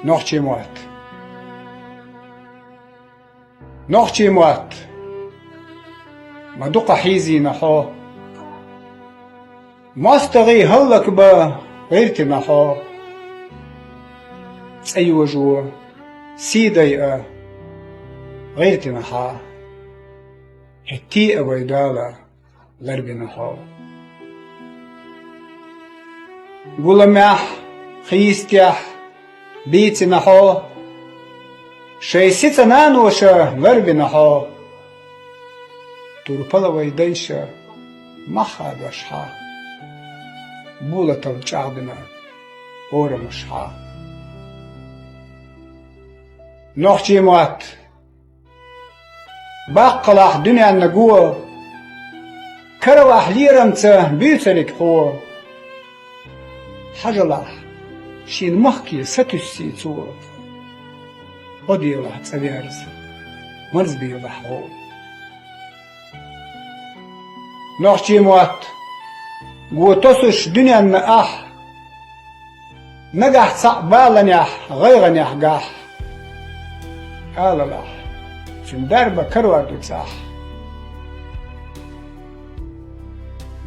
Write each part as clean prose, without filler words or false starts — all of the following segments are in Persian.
نخچی موات مدوق حيزي نحو ماستغي هلك با غيرتي نحو أيوجو سيدي غيرتي نحا هتي أبيدالا غربي نحو قولمح خيستيح بيتي نحو شيسيتا نانوشا غربي نحو توربلا ويديشا مخا بشحا بولة الجعبنا أورا مشحا نخجي موات باقلاح دنيا النقوة كرواح ليرمتا بيتلك هو حجلاح شين مخكي ستسي تو وديولاح تسابيرز مرز بيولاح هو نخجي موات قوتوسش دنيا النقاح نقح صعبالنيح غيغنيح قاح قال الله شن دربة كروار دكساح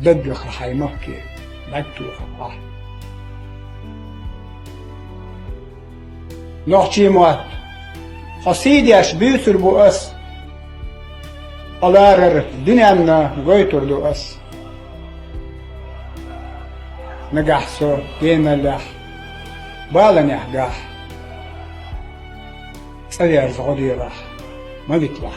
دد خحي مكي لكتو خحا نخشي موات خصيديش بيسر بو اس قلارر دنيانا غيتر دو اس نقح سو دينا لح بالنيح قاح سيار زغدي راح ما بيطلع